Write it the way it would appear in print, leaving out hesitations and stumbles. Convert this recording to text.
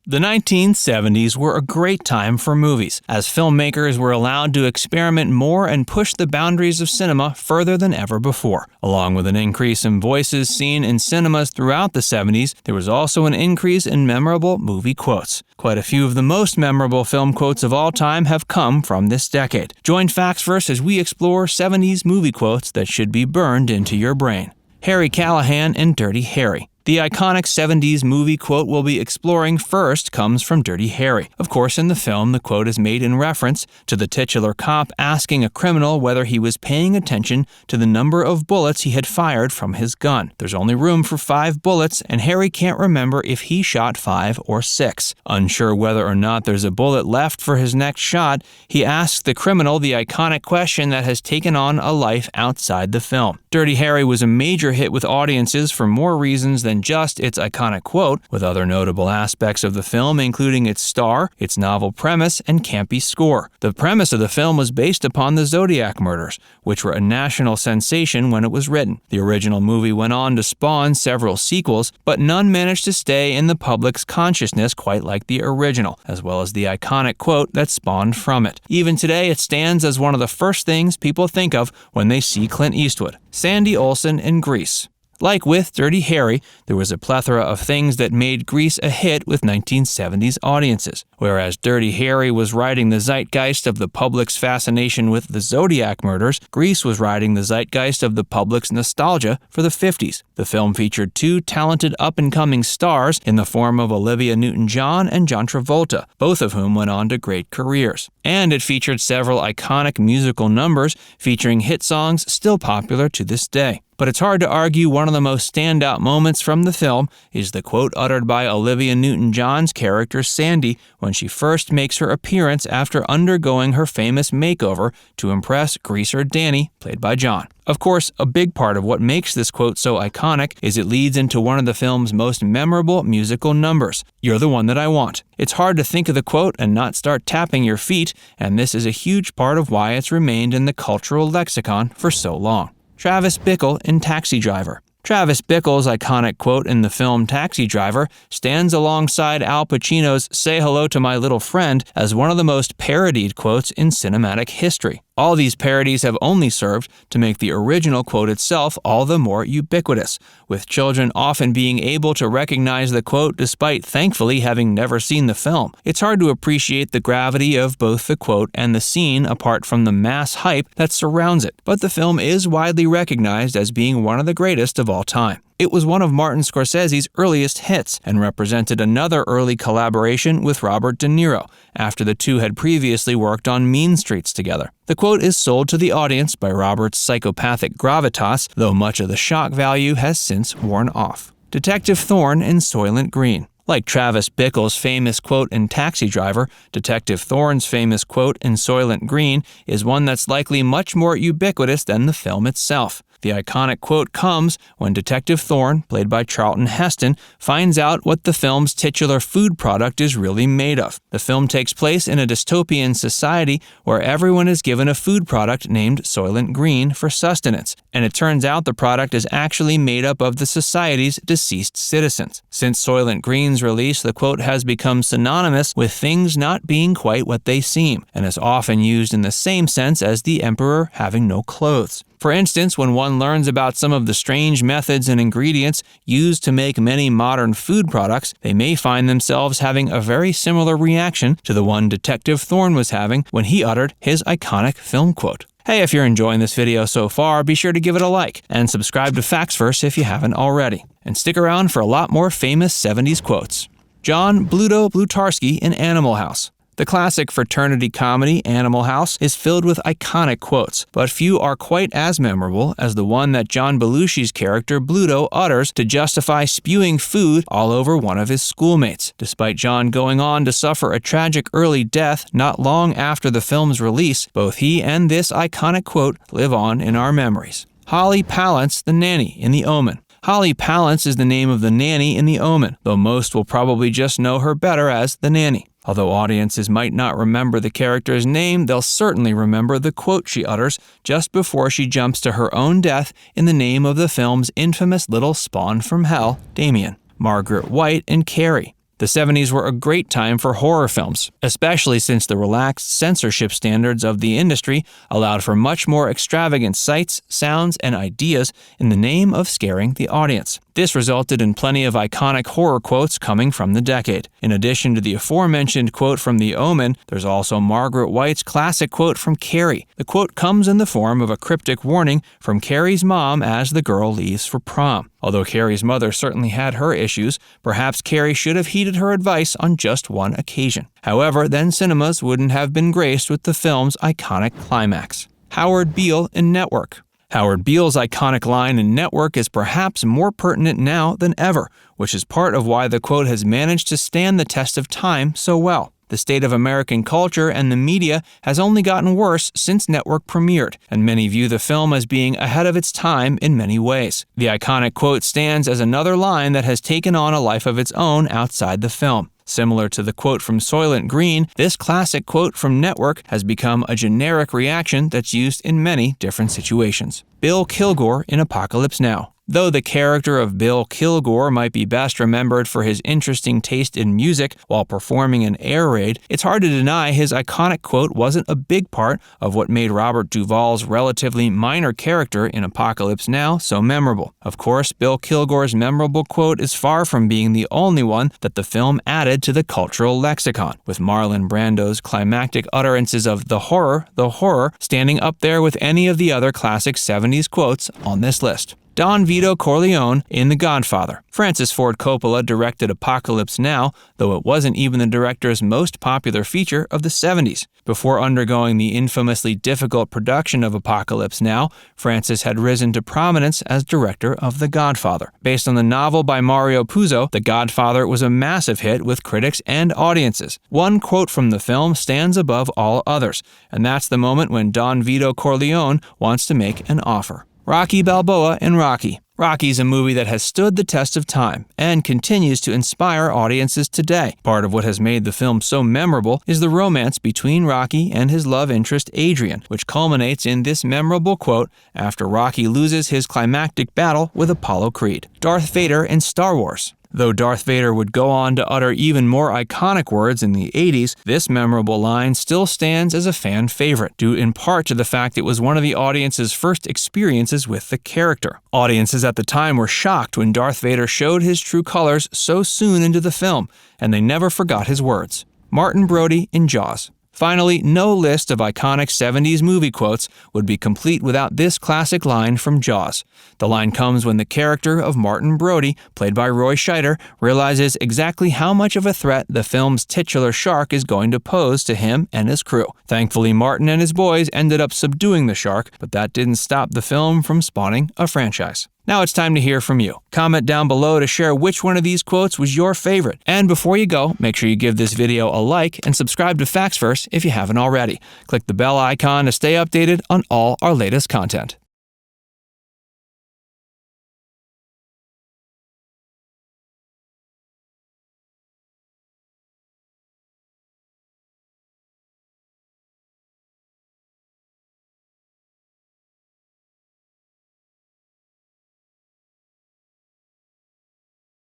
The 1970s were a great time for movies, as filmmakers were allowed to experiment more and push the boundaries of cinema further than ever before. Along with an increase in voices seen in cinemas throughout the 70s, there was also an increase in memorable movie quotes. Quite a few of the most memorable film quotes of all time have come from this decade. Join Factsverse as we explore 70s movie quotes that should be burned into your brain. Harry Callahan and Dirty Harry. The iconic 70s movie quote we'll be exploring first comes from Dirty Harry. Of course, in the film, the quote is made in reference to the titular cop asking a criminal whether he was paying attention to the number of bullets he had fired from his gun. There's only room for 5 bullets, and Harry can't remember if he shot 5 or 6. Unsure whether or not there's a bullet left for his next shot, he asks the criminal the iconic question that has taken on a life outside the film. Dirty Harry was a major hit with audiences for more reasons than just its iconic quote, with other notable aspects of the film including its star, its novel premise, and campy score. The premise of the film was based upon the Zodiac murders, which were a national sensation when it was written. The original movie went on to spawn several sequels, but none managed to stay in the public's consciousness quite like the original, as well as the iconic quote that spawned from it. Even today, it stands as one of the first things people think of when they see Clint Eastwood. Sandy Olsson in Grease. Like with Dirty Harry, there was a plethora of things that made Grease a hit with 1970s audiences. Whereas Dirty Harry was riding the zeitgeist of the public's fascination with the Zodiac murders, Grease was riding the zeitgeist of the public's nostalgia for the 50s. The film featured 2 talented up-and-coming stars in the form of Olivia Newton-John and John Travolta, both of whom went on to great careers. And it featured several iconic musical numbers featuring hit songs still popular to this day. But it's hard to argue one of the most standout moments from the film is the quote uttered by Olivia Newton-John's character Sandy when she first makes her appearance after undergoing her famous makeover to impress greaser Danny, played by John. Of course, a big part of what makes this quote so iconic is it leads into one of the film's most memorable musical numbers, You're the One That I Want. It's hard to think of the quote and not start tapping your feet, and this is a huge part of why it's remained in the cultural lexicon for so long. Travis Bickle in Taxi Driver. Travis Bickle's iconic quote in the film Taxi Driver stands alongside Al Pacino's "Say Hello to My Little Friend" as one of the most parodied quotes in cinematic history. All these parodies have only served to make the original quote itself all the more ubiquitous, with children often being able to recognize the quote despite thankfully having never seen the film. It's hard to appreciate the gravity of both the quote and the scene apart from the mass hype that surrounds it, but the film is widely recognized as being one of the greatest of all time. It was one of Martin Scorsese's earliest hits and represented another early collaboration with Robert De Niro, after the two had previously worked on Mean Streets together. The quote is sold to the audience by Robert's psychopathic gravitas, though much of the shock value has since worn off. Detective Thorn in Soylent Green. Like Travis Bickle's famous quote in Taxi Driver, Detective Thorn's famous quote in Soylent Green is one that's likely much more ubiquitous than the film itself. The iconic quote comes when Detective Thorn, played by Charlton Heston, finds out what the film's titular food product is really made of. The film takes place in a dystopian society where everyone is given a food product named Soylent Green for sustenance, and it turns out the product is actually made up of the society's deceased citizens. Since Soylent Green's release, the quote has become synonymous with things not being quite what they seem, and is often used in the same sense as the emperor having no clothes. For instance, when one learns about some of the strange methods and ingredients used to make many modern food products, they may find themselves having a very similar reaction to the one Detective Thorn was having when he uttered his iconic film quote. Hey, if you're enjoying this video so far, be sure to give it a like and subscribe to Factsverse if you haven't already. And stick around for a lot more famous 70s quotes. John Bluto Blutarsky in Animal House. The classic fraternity comedy Animal House is filled with iconic quotes, but few are quite as memorable as the one that John Belushi's character Bluto utters to justify spewing food all over one of his schoolmates. Despite John going on to suffer a tragic early death not long after the film's release, both he and this iconic quote live on in our memories. Holly Palance, the nanny in The Omen. Holly Palance is the name of the nanny in The Omen, though most will probably just know her better as the nanny. Although audiences might not remember the character's name, they'll certainly remember the quote she utters just before she jumps to her own death in the name of the film's infamous little spawn from hell, Damien. Margaret White and Carrie. The 70s were a great time for horror films, especially since the relaxed censorship standards of the industry allowed for much more extravagant sights, sounds, and ideas in the name of scaring the audience. This resulted in plenty of iconic horror quotes coming from the decade. In addition to the aforementioned quote from The Omen, there's also Margaret White's classic quote from Carrie. The quote comes in the form of a cryptic warning from Carrie's mom as the girl leaves for prom. Although Carrie's mother certainly had her issues, perhaps Carrie should have heeded her advice on just one occasion. However, then cinemas wouldn't have been graced with the film's iconic climax. Howard Beale in Network. Howard Beale's iconic line in Network is perhaps more pertinent now than ever, which is part of why the quote has managed to stand the test of time so well. The state of American culture and the media has only gotten worse since Network premiered, and many view the film as being ahead of its time in many ways. The iconic quote stands as another line that has taken on a life of its own outside the film. Similar to the quote from Soylent Green, this classic quote from Network has become a generic reaction that's used in many different situations. Bill Kilgore in Apocalypse Now. Though the character of Bill Kilgore might be best remembered for his interesting taste in music while performing an air raid, it's hard to deny his iconic quote wasn't a big part of what made Robert Duvall's relatively minor character in Apocalypse Now so memorable. Of course, Bill Kilgore's memorable quote is far from being the only one that the film added to the cultural lexicon, with Marlon Brando's climactic utterances of the horror, standing up there with any of the other classic 70s quotes on this list. Don Vito Corleone in The Godfather. Francis Ford Coppola directed Apocalypse Now, though it wasn't even the director's most popular feature of the 70s. Before undergoing the infamously difficult production of Apocalypse Now, Francis had risen to prominence as director of The Godfather. Based on the novel by Mario Puzo, The Godfather was a massive hit with critics and audiences. One quote from the film stands above all others, and that's the moment when Don Vito Corleone wants to make an offer. Rocky Balboa in Rocky. Rocky's a movie that has stood the test of time and continues to inspire audiences today. Part of what has made the film so memorable is the romance between Rocky and his love interest Adrian, which culminates in this memorable quote after Rocky loses his climactic battle with Apollo Creed. Darth Vader in Star Wars. Though Darth Vader would go on to utter even more iconic words in the 80s, this memorable line still stands as a fan favorite, due in part to the fact it was one of the audience's first experiences with the character. Audiences at the time were shocked when Darth Vader showed his true colors so soon into the film, and they never forgot his words. Martin Brody in Jaws. Finally, no list of iconic 70s movie quotes would be complete without this classic line from Jaws. The line comes when the character of Martin Brody, played by Roy Scheider, realizes exactly how much of a threat the film's titular shark is going to pose to him and his crew. Thankfully, Martin and his boys ended up subduing the shark, but that didn't stop the film from spawning a franchise. Now it's time to hear from you. Comment down below to share which one of these quotes was your favorite. And before you go, make sure you give this video a like and subscribe to Facts First if you haven't already. Click the bell icon to stay updated on all our latest content.